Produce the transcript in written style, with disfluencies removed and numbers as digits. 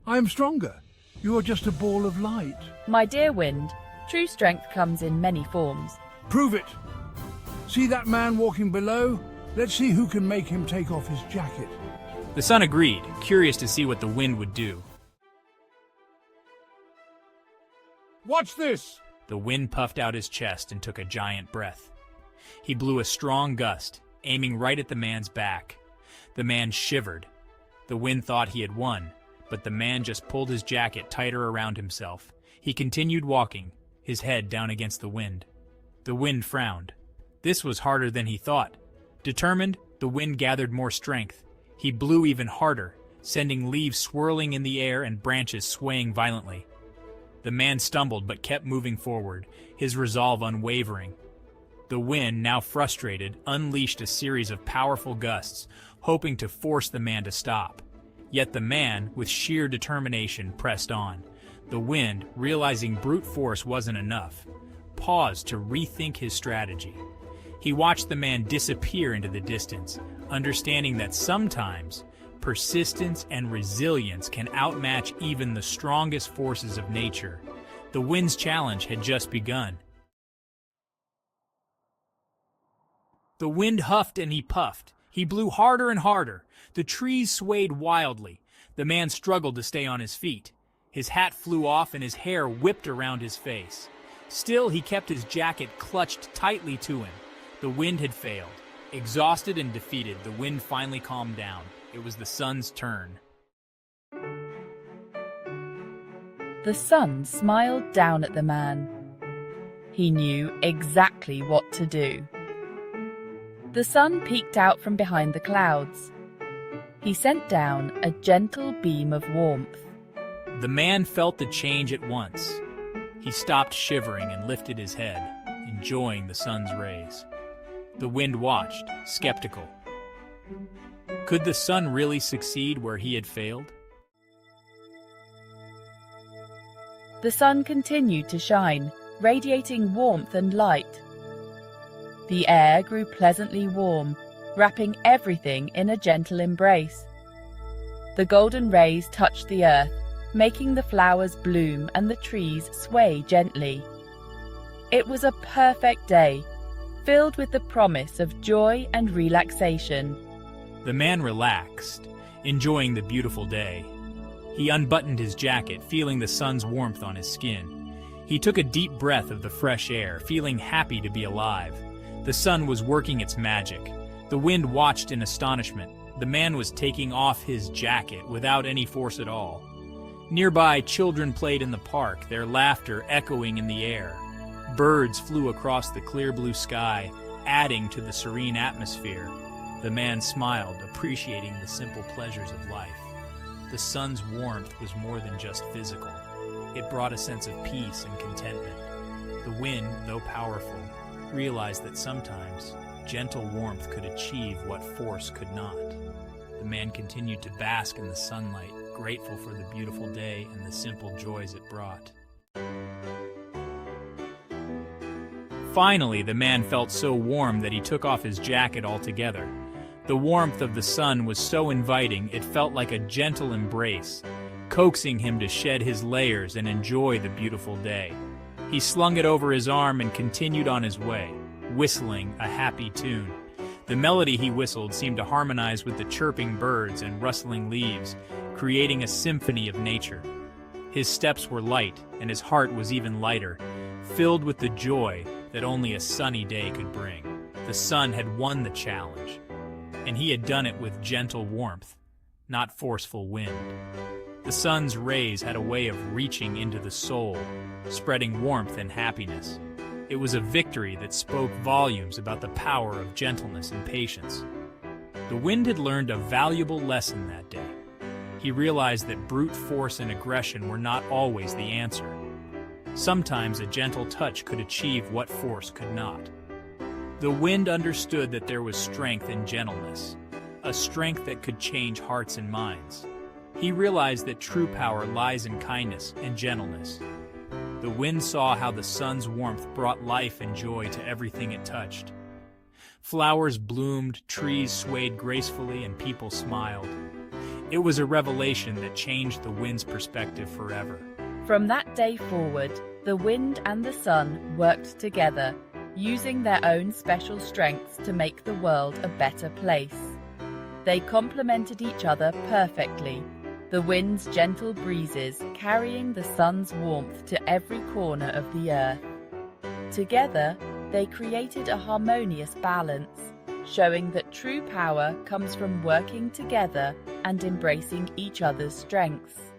I am stronger. You are just a ball of light. My dear wind, true strength comes in many forms. Prove it. See that man walking below? Let's see who can make him take off his jacket. The sun agreed, curious to see what the wind would do. Watch this! The wind puffed out his chest and took a giant breath. He blew a strong gust, aiming right at the man's back. The man shivered. The wind thought he had won, but the man just pulled his jacket tighter around himself. He continued walking, his head down against the wind. The wind frowned. This was harder than he thought. Determined, the wind gathered more strength. He blew even harder, sending leaves swirling in the air and branches swaying violently. The man stumbled but kept moving forward, his resolve unwavering. The wind, now frustrated, unleashed a series of powerful gusts, hoping to force the man to stop. Yet the man, with sheer determination, pressed on. The wind, realizing brute force wasn't enough, paused to rethink his strategy. He watched the man disappear into the distance, understanding that sometimes persistence and resilience can outmatch even the strongest forces of nature. The wind's challenge had just begun. The wind huffed and he puffed. He blew harder and harder. The trees swayed wildly. The man struggled to stay on his feet. His hat flew off and his hair whipped around his face. Still, he kept his jacket clutched tightly to him. The wind had failed. Exhausted and defeated, the wind finally calmed down. It was the sun's turn. The sun smiled down at the man. He knew exactly what to do. The sun peeked out from behind the clouds. He sent down a gentle beam of warmth. The man felt the change at once. He stopped shivering and lifted his head, enjoying the sun's rays. The wind watched, skeptical. Could the sun really succeed where he had failed? The sun continued to shine, radiating warmth and light. The air grew pleasantly warm, wrapping everything in a gentle embrace. The golden rays touched the earth, making the flowers bloom and the trees sway gently. It was a perfect day, filled with the promise of joy and relaxation. The man relaxed, enjoying the beautiful day. He unbuttoned his jacket, feeling the sun's warmth on his skin. He took a deep breath of the fresh air, feeling happy to be alive. The sun was working its magic. The wind watched in astonishment. The man was taking off his jacket without any force at all. Nearby, children played in the park, their laughter echoing in the air. Birds flew across the clear blue sky, adding to the serene atmosphere. The man smiled, appreciating the simple pleasures of life. The sun's warmth was more than just physical. It brought a sense of peace and contentment. The wind, though powerful, realized that sometimes gentle warmth could achieve what force could not. The man continued to bask in the sunlight, grateful for the beautiful day and the simple joys it brought. Finally, the man felt so warm that he took off his jacket altogether. The warmth of the sun was so inviting it felt like a gentle embrace, coaxing him to shed his layers and enjoy the beautiful day. He slung it over his arm and continued on his way, whistling a happy tune. The melody he whistled seemed to harmonize with the chirping birds and rustling leaves, creating a symphony of nature. His steps were light, and his heart was even lighter, filled with the joy that only a sunny day could bring. The sun had won the challenge, and he had done it with gentle warmth, not forceful wind. The sun's rays had a way of reaching into the soul, spreading warmth and happiness. It was a victory that spoke volumes about the power of gentleness and patience. The wind had learned a valuable lesson that day. He realized that brute force and aggression were not always the answer. Sometimes a gentle touch could achieve what force could not. The wind understood that there was strength in gentleness, a strength that could change hearts and minds. He realized that true power lies in kindness and gentleness. The wind saw how the sun's warmth brought life and joy to everything it touched. Flowers bloomed, trees swayed gracefully, and people smiled. It was a revelation that changed the wind's perspective forever. From that day forward, the wind and the sun worked together, using their own special strengths to make the world a better place. They complemented each other perfectly, the wind's gentle breezes carrying the sun's warmth to every corner of the earth. Together, they created a harmonious balance, showing that true power comes from working together and embracing each other's strengths.